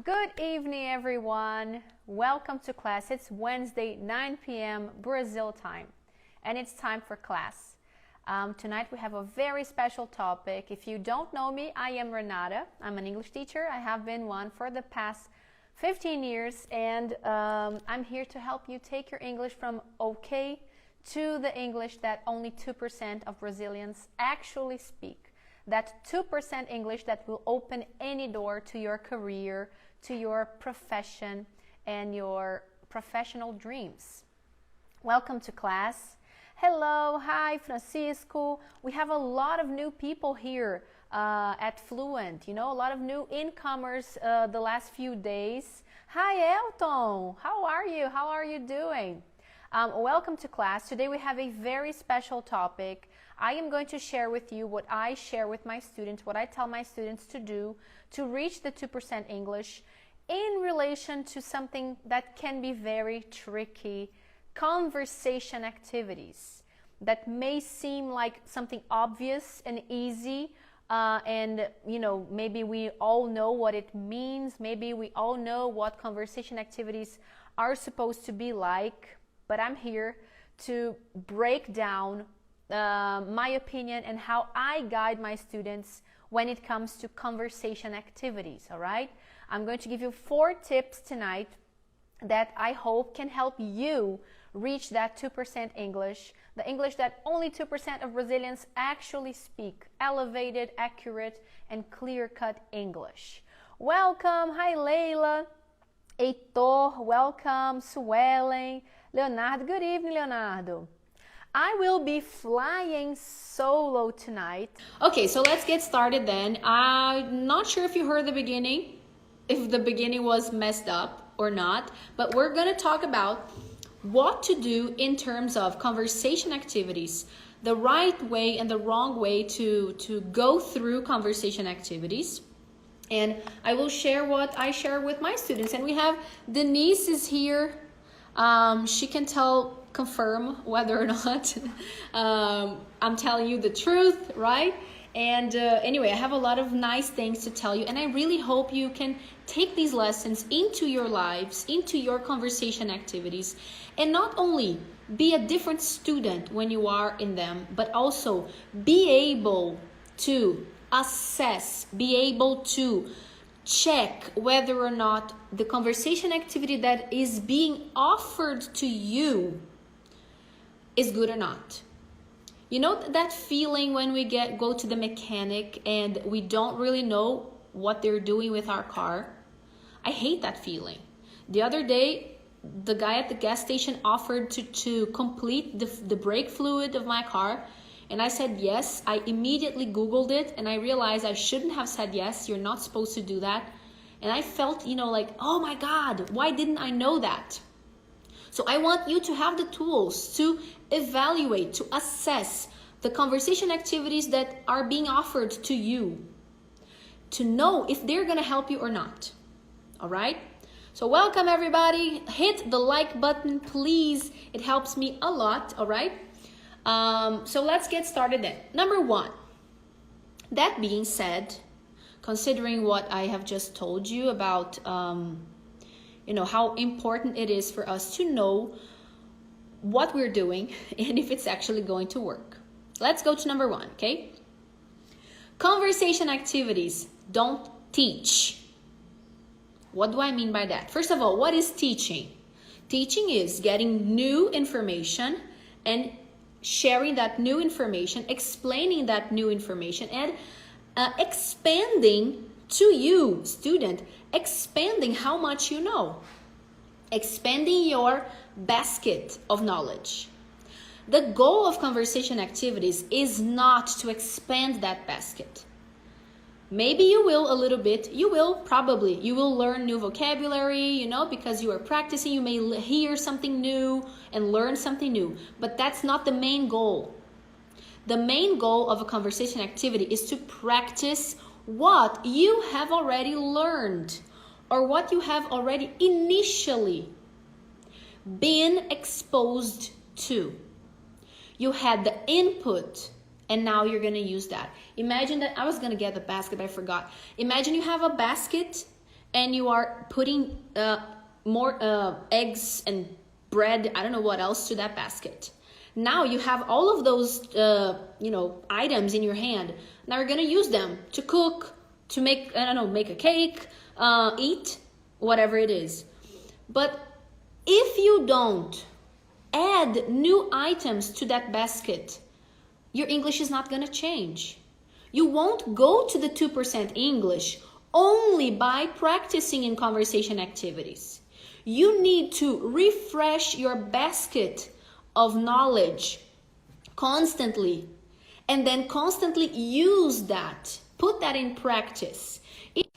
Good evening, everyone. Welcome to class. It's Wednesday, 9 p.m. Brazil time, and it's time for class. Tonight we have a very special topic. If you don't know me, I am Renata. I'm an English teacher. I have been one for the past 15 years, and I'm here to help you take your English from okay to the English that only 2% of Brazilians actually speak. That 2% English that will open any door to your career, to your profession, and your professional dreams. Welcome to class. Hello, hi, Francisco. We have a lot of new people here at Fluent. You know, a lot of new incomers the last few days. Hi, Elton. How are you? How are you doing? Welcome to class. Today we have a very special topic. I am going to share with you what I share with my students, what I tell my students to do to reach the 2% English in relation to something that can be very tricky, conversation activities that may seem like something obvious and easy, and you know, maybe we all know what it means, maybe we all know what conversation activities are supposed to be like, but I'm here to break down my opinion and how I guide my students when it comes to conversation activities, all right? I'm going to give you 4 tips tonight that I hope can help you reach that 2% English, the English that only 2% of Brazilians actually speak, elevated, accurate, and clear-cut English. Welcome, hi Leila, Heitor, welcome, Suelen, Leonardo, good evening Leonardo. I will be flying solo tonight. Okay, so let's get started then. I'm not sure if you heard the beginning, if the beginning was messed up or not, but we're gonna talk about what to do in terms of conversation activities, the right way and the wrong way to go through conversation activities. And I will share what I share with my students. And we have Denise is here. She can confirm whether or not I'm telling you the truth, right? And anyway, I have a lot of nice things to tell you, and I really hope you can take these lessons into your lives, into your conversation activities, and not only be a different student when you are in them, but also be able to assess, be able to check whether or not the conversation activity that is being offered to you is good or not. You know that feeling when we go to the mechanic and we don't really know what they're doing with our car? I hate that feeling. The other day, the guy at the gas station offered to complete the brake fluid of my car, and I said yes. I immediately Googled it and I realized I shouldn't have said yes. You're not supposed to do that. And I felt, you know, like, oh my God, why didn't I know that? So I want you to have the tools to evaluate, to assess the conversation activities that are being offered to you, to know if they're gonna help you or not, all right? So welcome everybody, hit the like button, please. It helps me a lot, all right? So let's get started then. Number 1, that being said, considering what I have just told you about you know, how important it is for us to know what we're doing and if it's actually going to work. Let's go to number 1, okay? Conversation activities don't teach. What do I mean by that? First of all, what is teaching? Teaching is getting new information and sharing that new information, explaining that new information, and expanding to you, student, expanding how much you know, expanding your basket of knowledge. The goal of conversation activities is not to expand that basket. Maybe you will a little bit, you will learn new vocabulary, you know, because you are practicing, you may hear something new and learn something new, but that's not the main goal. The main goal of a conversation activity is to practice what you have already learned or what you have already initially been exposed to. You had the input and now you're going to use that. Imagine that I was going to get the basket, but I forgot. Imagine you have a basket and you are putting more eggs and bread, I don't know what else, to that basket. Now you have all of those items in your hand. Now you're gonna use them to cook, to make, I don't know, make a cake, eat, whatever it is. But if you don't add new items to that basket, your English is not gonna change. You won't go to the 2% English only by practicing in conversation activities. You need to refresh your basket of knowledge constantly, and then constantly use that, put that in practice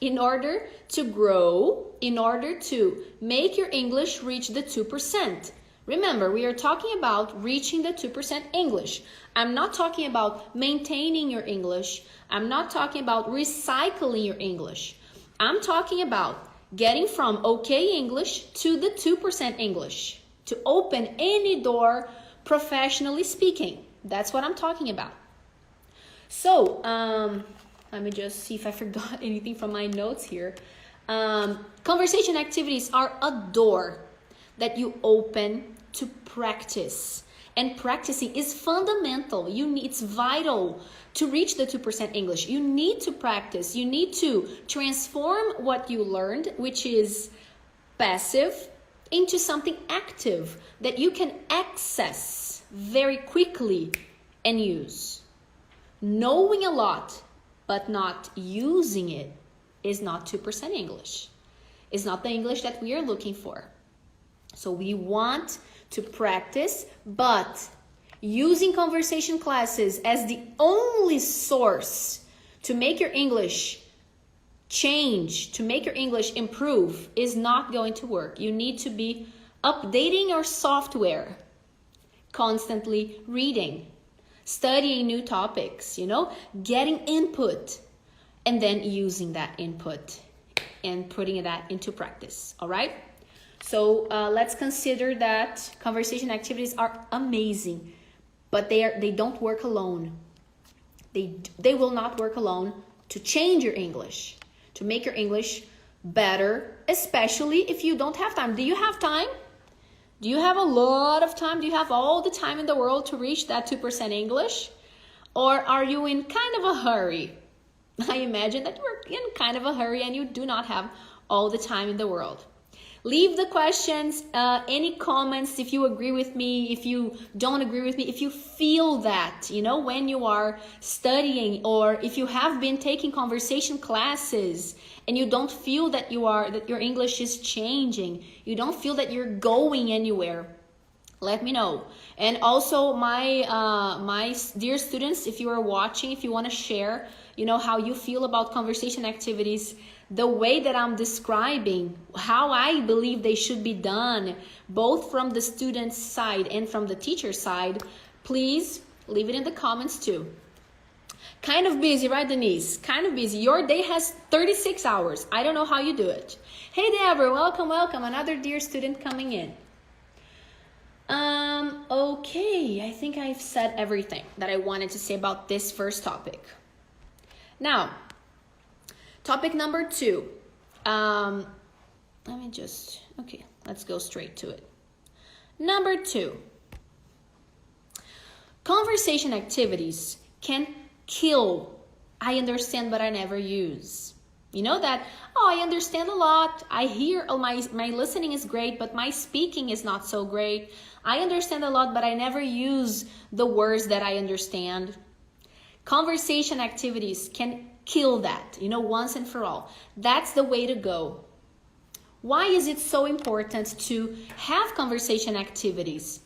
in order to grow, in order to make your English reach the 2%. Remember, we are talking about reaching the 2% English. I'm not talking about maintaining your English. I'm not talking about recycling your English. I'm talking about getting from okay English to the 2% English, to open any door professionally speaking. That's what I'm talking about. So, let me just see if I forgot anything from my notes here. Conversation activities are a door that you open to practice. And practicing is fundamental. It's vital to reach the 2% English. You need to practice. You need to transform what you learned, which is passive, into something active that you can access very quickly and use. Knowing a lot but not using it is not 2% English. It's not the English that we are looking for. So we want to practice, but using conversation classes as the only source to make your English change, to make your English improve, is not going to work. You need to be updating your software, constantly reading, studying new topics, getting input, and then using that input and putting that into practice, all right? So let's consider that conversation activities are amazing, but they don't work alone. They will not work alone to change your English, to make your English better, especially if you don't have time. Do you have time? Do you have a lot of time? Do you have all the time in the world to reach that 2% English? Or are you in kind of a hurry? I imagine that you're in kind of a hurry and you do not have all the time in the world. Leave the questions, any comments, if you agree with me, if you don't agree with me, if you feel that, when you are studying, or if you have been taking conversation classes and you don't feel that your English is changing, you don't feel that you're going anywhere, let me know. And also my dear students, if you are watching, if you want to share, how you feel about conversation activities, the way that I'm describing, how I believe they should be done, both from the student's side and from the teacher's side, please leave it in the comments too. Kind of busy, right, Denise? Kind of busy. Your day has 36 hours. I don't know how you do it. Hey, Deborah, welcome. Another dear student coming in. Okay, I think I've said everything that I wanted to say about this first topic. Now, topic number 2. Let's go straight to it. Number 2. Conversation activities can kill I understand but I never use. You know that, I understand a lot. I hear, my listening is great, but my speaking is not so great. I understand a lot, but I never use the words that I understand. Conversation activities can kill that, once and for all. That's the way to go. Why is it so important to have conversation activities?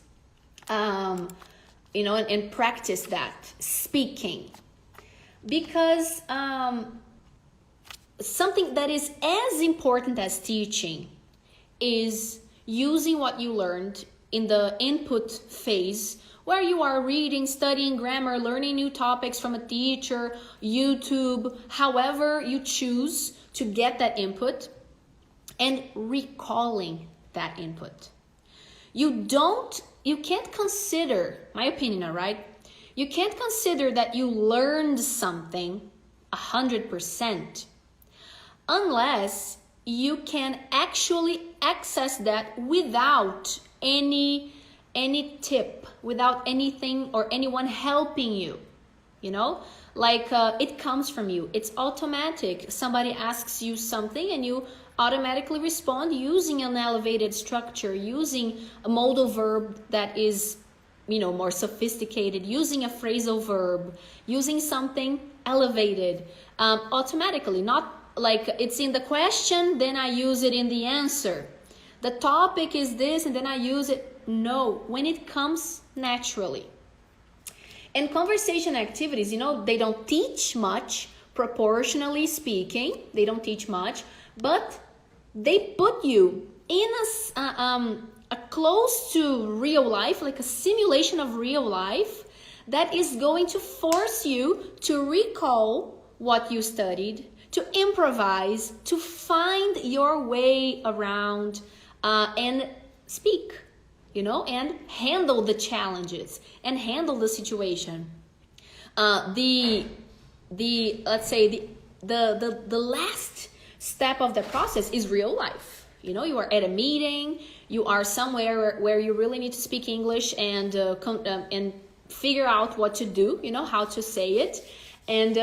And practice that, speaking. Because something that is as important as teaching is using what you learned in the input phase, where you are reading, studying grammar, learning new topics from a teacher, YouTube, however you choose to get that input, and recalling that input. You can't consider, my opinion, all right? You can't consider that you learned something 100% unless you can actually access that without any tip, without anything or anyone helping you, you know, like it comes from you. It's automatic. Somebody asks you something and you automatically respond using an elevated structure, using a modal verb that is, you know, more sophisticated, using a phrasal verb, using something elevated, automatically, not like it's in the question, then I use it in the answer. The topic is this and then I use it. No, when it comes naturally. And conversation activities, you know, they don't teach much, proportionally speaking, they don't teach much, but they put you in a close to real life, like a simulation of real life that is going to force you to recall what you studied, to improvise, to find your way around and speak, you know, and handle the challenges and handle the situation. Let's say the last step of the process is real life. You know, you are at a meeting, you are somewhere where you really need to speak English and figure out what to do, you know, how to say it. And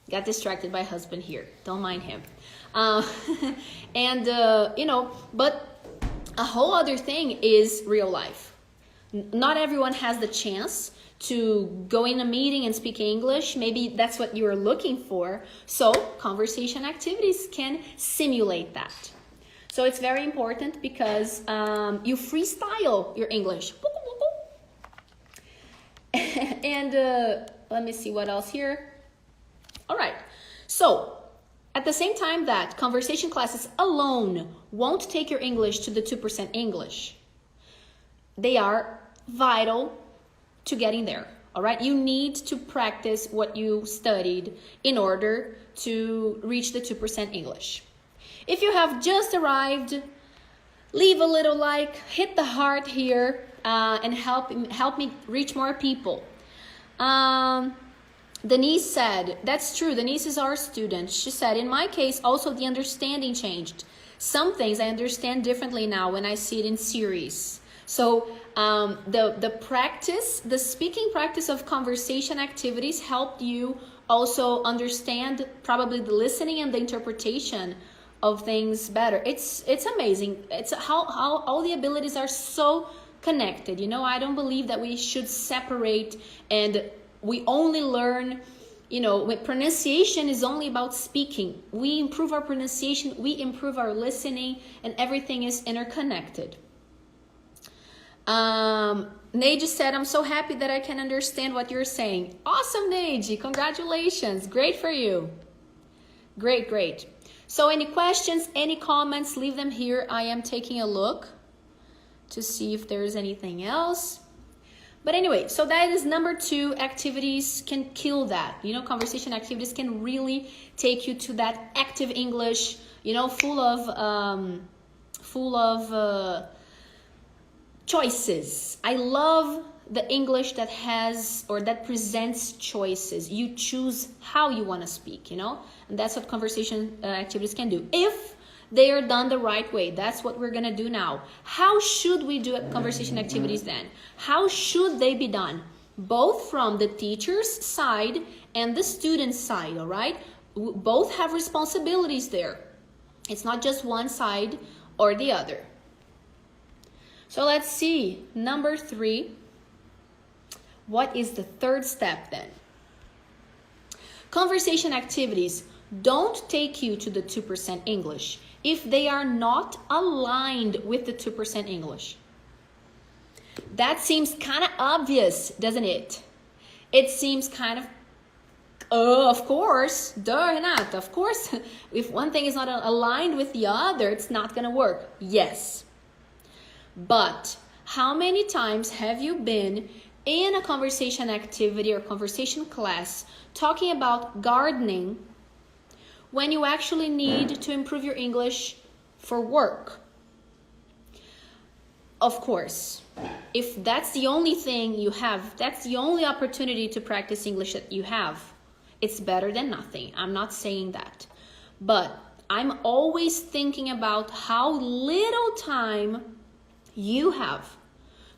got distracted by husband here. Don't mind him. You know, but a whole other thing is real life. Not everyone has the chance to go in a meeting and speak English. Maybe that's what you're looking for. So conversation activities can simulate that. So it's very important because you freestyle your English. And let me see what else here. All right. So at the same time that conversation classes alone won't take your English to the 2% English, they are vital to getting there. All right. You need to practice what you studied in order to reach the 2% English. If you have just arrived, leave a little like, hit the heart here, and help me reach more people. Denise said, that's true. Denise is our student. She said, in my case, also the understanding changed. Some things I understand differently now when I see it in series. So the practice, the speaking practice of conversation activities helped you also understand probably the listening and the interpretation of things better. It's amazing. It's how all the abilities are so connected. You know, I don't believe that we should separate and we only learn, you know, pronunciation is only about speaking. We improve our pronunciation, we improve our listening, and everything is interconnected. Neji said, I'm so happy that I can understand what you're saying. Awesome, Neji. Congratulations. Great for you. Great, great. So any questions, any comments, leave them here. I am taking a look to see if there's anything else. But anyway, so that is number 2. Activities can kill that. You know, conversation activities can really take you to that active English, you know, full of choices. I love the English that has or that presents choices. You choose how you want to speak, you know, and that's what conversation activities can do. If they are done the right way. That's what we're going to do now. How should we do conversation activities then? How should they be done? Both from the teacher's side and the student's side, all right? Both have responsibilities there. It's not just one side or the other. So let's see. Number 3. What is the third step then? Conversation activities don't take you to the 2% English if they are not aligned with the 2% English. That seems kind of obvious, doesn't it? It seems kind of course, duh, Renata, of course. If one thing is not aligned with the other, it's not going to work. Yes. But how many times have you been in a conversation activity or conversation class talking about gardening when you actually need to improve your English for work? Of course, if that's the only thing you have, that's the only opportunity to practice English that you have, it's better than nothing. I'm not saying that. But I'm always thinking about how little time you have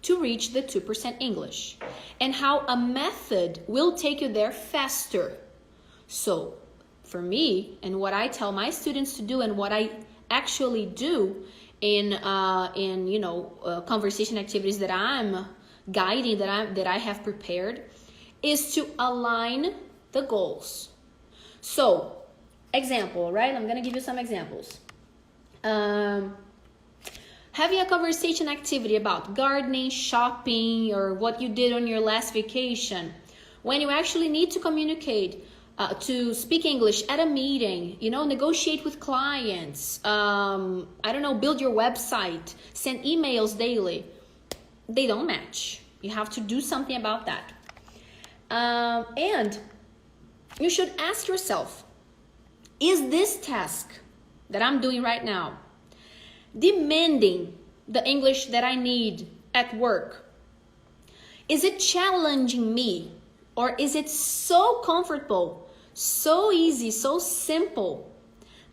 to reach the 2% English and how a method will take you there faster. So for me, and what I tell my students to do and what I actually do in conversation activities that I'm guiding, that I have prepared, is to align the goals. So, example, right? I'm gonna give you some examples. Having a conversation activity about gardening, shopping, or what you did on your last vacation, when you actually need to communicate, to speak English at a meeting, negotiate with clients, build your website, send emails daily, they don't match. You have to do something about that. And you should ask yourself, is this task that I'm doing right now demanding the English that I need at work? Is it challenging me, or is it so comfortable, so easy, so simple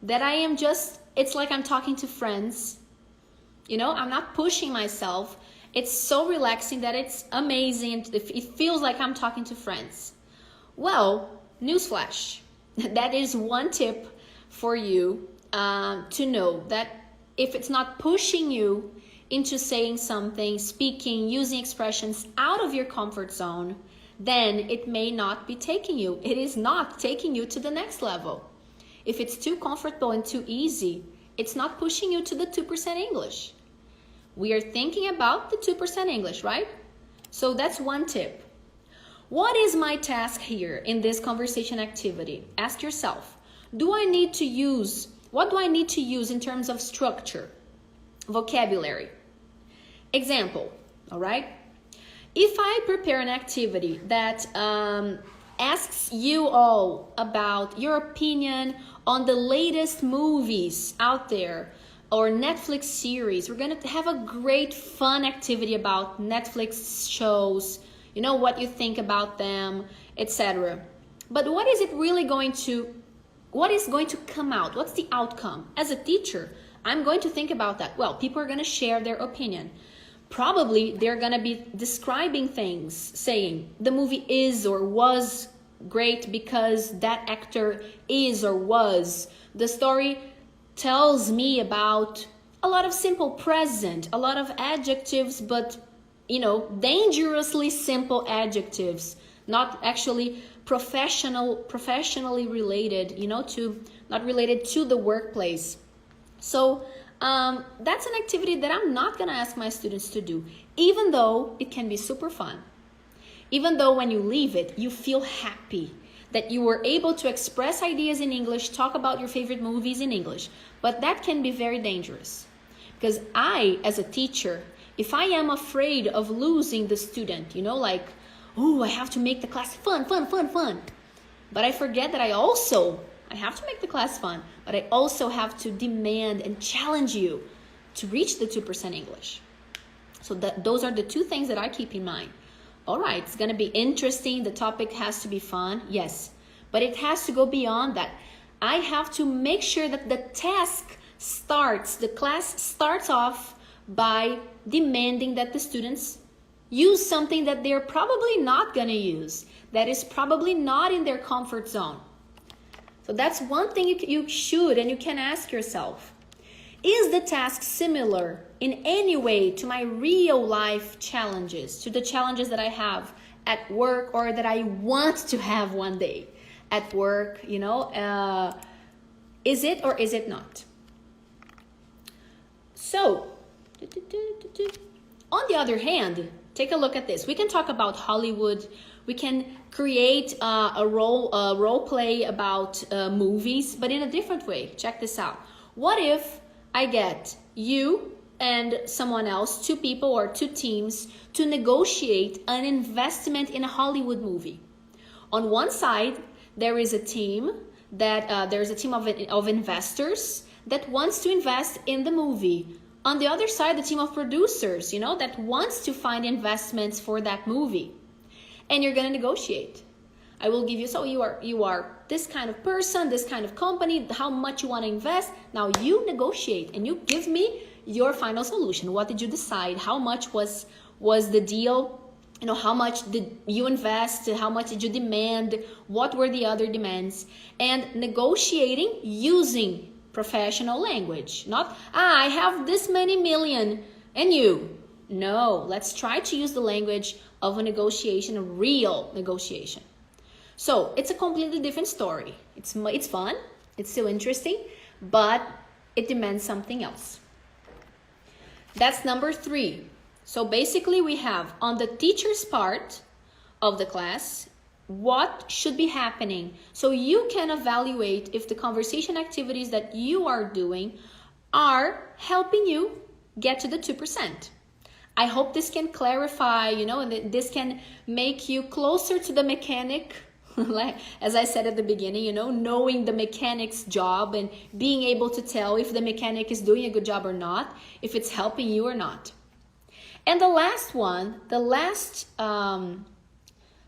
that I am just, it's like I'm talking to friends? I'm not pushing myself. It's so relaxing that it's amazing. It feels like I'm talking to friends. Well, newsflash, that is one tip for you to know that if it's not pushing you into saying something, speaking, using expressions out of your comfort zone, then it may not be taking you. It is not taking you to the next level. If it's too comfortable and too easy, it's not pushing you to the 2% English. We are thinking about the 2% English, right? So that's one tip. What is my task here in this conversation activity? Ask yourself, what do I need to use in terms of structure, vocabulary? Example, all right? If I prepare an activity that asks you all about your opinion on the latest movies out there or Netflix series, we're gonna have a great fun activity about Netflix shows, what you think about them, etc. But what is going to come out? What's the outcome? As a teacher, I'm going to think about that. Well, people are gonna share their opinion. Probably they're gonna be describing things, saying the movie is or was great because that actor is or was. The story tells me about a lot of simple present, a lot of adjectives, but dangerously simple adjectives, not actually professionally related, not related to the workplace. So that's an activity that I'm not gonna ask my students to do, even though it can be super fun. Even though when you leave it, you feel happy that you were able to express ideas in English, talk about your favorite movies in English. But that can be very dangerous. Because I, as a teacher, if I am afraid of losing the student, I have to make the class fun. But I forget that I have to make the class fun, but I also have to demand and challenge you to reach the 2% English. So those are the two things that I keep in mind. All right, it's gonna be interesting. The topic has to be fun, yes, but it has to go beyond that. I have to make sure that the class starts off by demanding that the students use something that they're probably not gonna use, that is probably not in their comfort zone. So that's one thing you should and you can ask yourself. Is the task similar in any way to my real life challenges, to the challenges that I have at work or that I want to have one day at work, is it or is it not? So, on the other hand, take a look at this. We can talk about Hollywood. We can create a role play about movies, but in a different way. Check this out. What if I get you and someone else, two people or two teams, to negotiate an investment in a Hollywood movie? On one side, there is a team of investors that wants to invest in the movie. On the other side, the team of producers, that wants to find investments for that movie. And you're going to negotiate. I will give you, so you are this kind of person, this kind of company, how much you want to invest. Now you negotiate and you give me your final solution. What did you decide? How much was the deal? You know, how much did you invest? How much did you demand? What were the other demands? And negotiating using professional language. Not, I have this many million and you. No, let's try to use the language of a negotiation, a real negotiation. So it's a completely different story. It's fun, it's still interesting, but it demands something else. That's number 3. So basically we have on the teacher's part of the class, what should be happening so you can evaluate if the conversation activities that you are doing are helping you get to the 2%. I hope this can clarify, you know, and this can make you closer to the mechanic, like as I said at the beginning, you know, knowing the mechanic's job and being able to tell if the mechanic is doing a good job or not, if it's helping you or not. And the last one, the last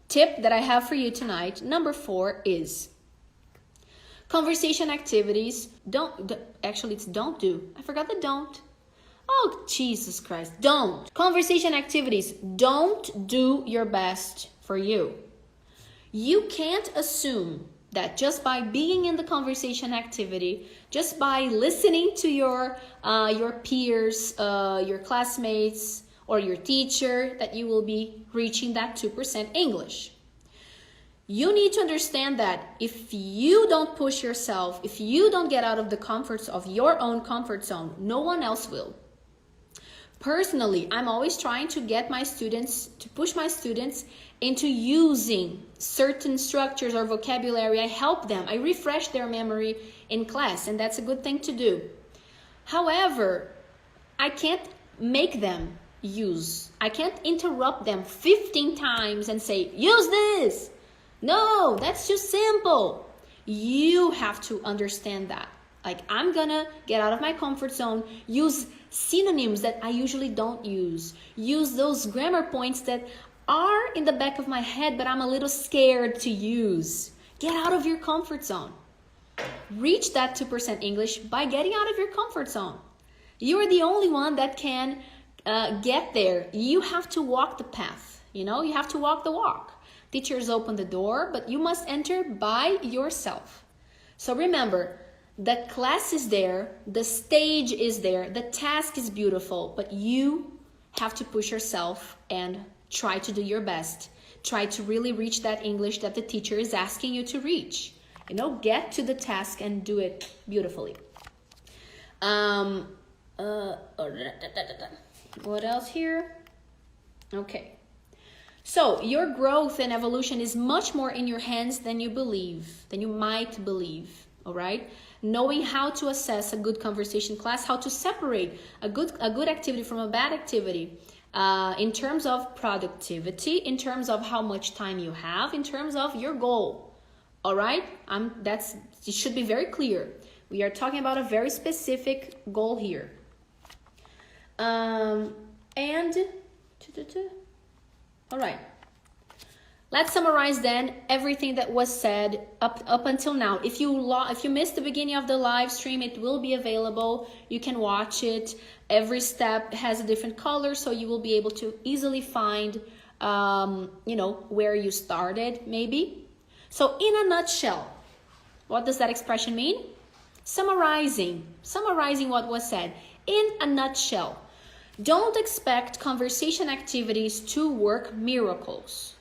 tip that I have for you tonight, number 4, is conversation activities. Actually it's don't do. I forgot the don't. Oh, Jesus Christ. Don't. Conversation activities. Don't do your best for you. You can't assume that just by being in the conversation activity, just by listening to your peers, your classmates, or your teacher, that you will be reaching that 2% English. You need to understand that if you don't push yourself, if you don't get out of the comforts of your own comfort zone, no one else will. Personally, I'm always trying to get my students, to push my students into using certain structures or vocabulary. I help them, I refresh their memory in class, and that's a good thing to do. However, I can't make them use. I can't interrupt them 15 times and say, use this. No, that's too simple. You have to understand that. Like, I'm gonna get out of my comfort zone, use synonyms that I usually don't use those grammar points that are in the back of my head, but I'm a little scared to use. Get out of your comfort zone. Reach that 2% English by getting out of your comfort zone. You are the only one that can get there. You have to walk the path, you know, you have to walk the walk. Teachers open the door, but you must enter by yourself. So remember, the class is there, the stage is there, the task is beautiful, but you have to push yourself and try to do your best. Try to really reach that English that the teacher is asking you to reach. You know, get to the task and do it beautifully. What else here? Okay. So your growth and evolution is much more in your hands than you believe, than you might believe, all right? Knowing how to assess a good conversation class, how to separate a good activity from a bad activity, in terms of productivity, in terms of how much time you have, in terms of your goal, all right? It should be very clear. We are talking about a very specific goal here. All right. Let's summarize then everything that was said up until now. If you missed the beginning of the live stream, it will be available. You can watch it. Every step has a different color, so you will be able to easily find, you know, where you started, maybe. So in a nutshell, what does that expression mean? Summarizing what was said. In a nutshell, don't expect conversation activities to work miracles.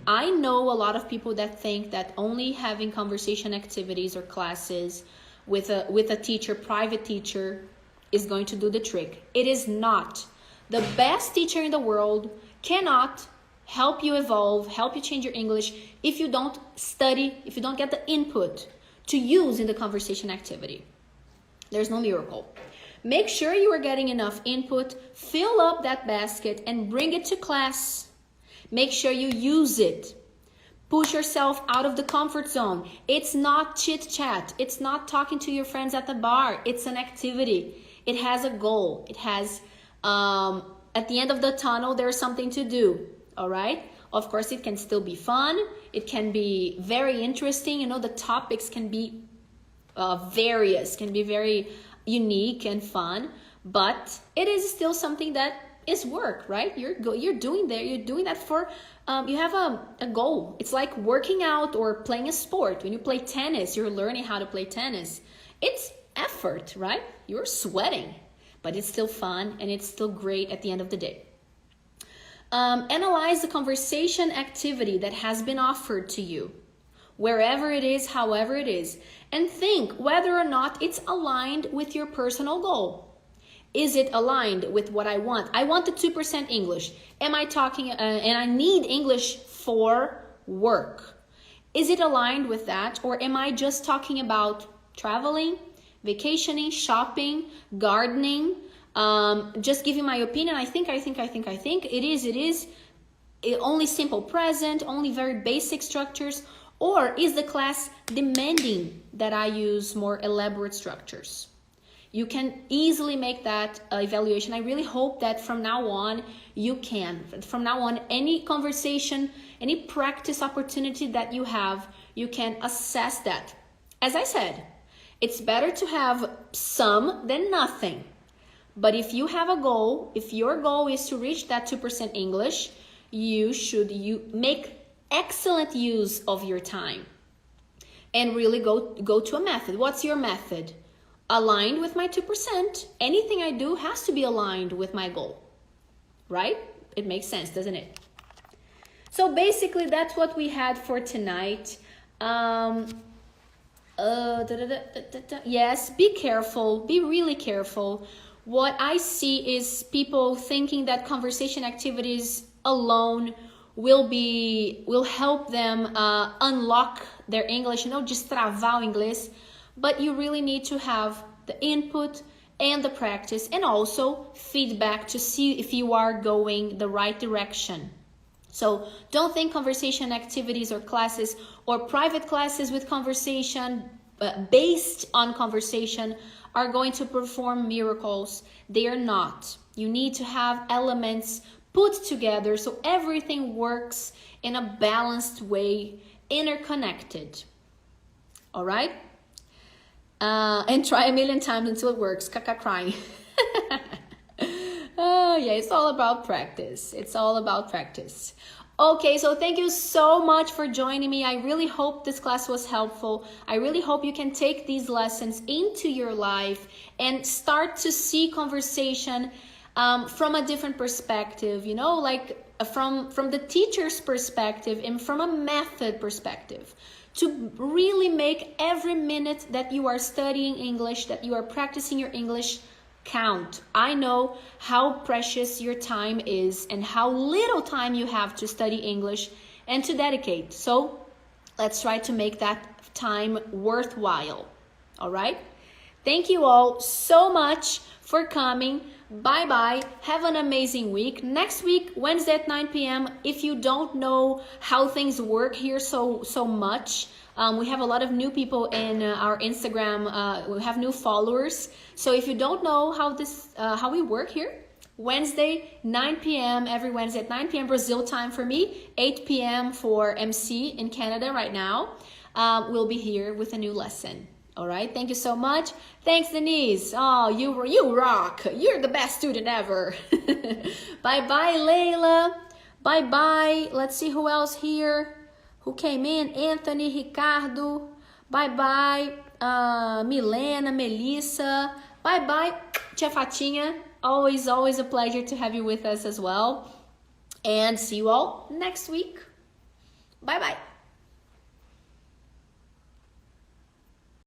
I know a lot of people that think that only having conversation activities or classes with a teacher, private teacher, is going to do the trick. It is not. The best teacher in the world cannot help you evolve, help you change your English if you don't study, if you don't get the input to use in the conversation activity. There's no miracle. Make sure you are getting enough input, fill up that basket and bring it to class. Make sure you use it. Push yourself out of the comfort zone. It's not chit chat. It's not talking to your friends at the bar. It's an activity. It has a goal. It has, at the end of the tunnel, there's something to do. All right? Of course, it can still be fun. It can be very interesting. You know, the topics can be various, can be very unique and fun, but it is still something that is work, right? You're doing that for you have a goal. It's like working out or playing a sport. When you play tennis, you're learning how to play tennis. It's effort, right? You're sweating, but it's still fun and it's still great at the end of the day. Analyze the conversation activity that has been offered to you, wherever it is, however it is, and think whether or not it's aligned with your personal goal. Is it aligned with what I want? I want the 2% English. Am I talking, and I need English for work. Is it aligned with that? Or am I just talking about traveling, vacationing, shopping, gardening, just giving my opinion? I think. It is. Only simple present, only very basic structures. Or is the class demanding that I use more elaborate structures? You can easily make that evaluation. I really hope that from now on you can. From now on, any conversation, any practice opportunity that you have, you can assess that. As I said, it's better to have some than nothing. But if you have a goal, if your goal is to reach that 2% English, you make excellent use of your time and really go to a method. What's your method? Aligned with my 2%. Anything I do has to be aligned with my goal, right? It makes sense, doesn't it? So basically that's what we had for tonight. Yes, be careful, be really careful. What I see is people thinking that conversation activities alone will help them unlock their English, destravar o inglês. But you really need to have the input and the practice and also feedback to see if you are going the right direction. So don't think conversation activities or classes or private classes with conversation based on conversation are going to perform miracles. They are not. You need to have elements put together so everything works in a balanced way, interconnected. All right? And try a million times until it works. Caca crying. Oh yeah, it's all about practice. It's all about practice. Okay, so thank you so much for joining me. I really hope this class was helpful. I really hope you can take these lessons into your life and start to see conversation from a different perspective, like from the teacher's perspective and from a method perspective. To really make every minute that you are studying English, that you are practicing your English, count. I know how precious your time is and how little time you have to study English and to dedicate. So let's try to make that time worthwhile. All right? Thank you all so much for coming. Bye-bye. Have an amazing week. Next week, Wednesday at 9 p.m. If you don't know how things work here so much, we have a lot of new people in our Instagram. We have new followers. So if you don't know how we work here, Wednesday, 9 p.m. Every Wednesday at 9 p.m. Brazil time for me, 8 p.m. for MC in Canada right now. We'll be here with a new lesson. All right, thank you so much. Thanks, Denise. Oh, you rock. You're the best student ever. Bye-bye, Layla. Bye-bye. Let's see who else here. Who came in? Anthony, Ricardo. Bye-bye. Milena, Melissa. Bye-bye, Tia Fatinha. Always a pleasure to have you with us as well. And see you all next week. Bye-bye.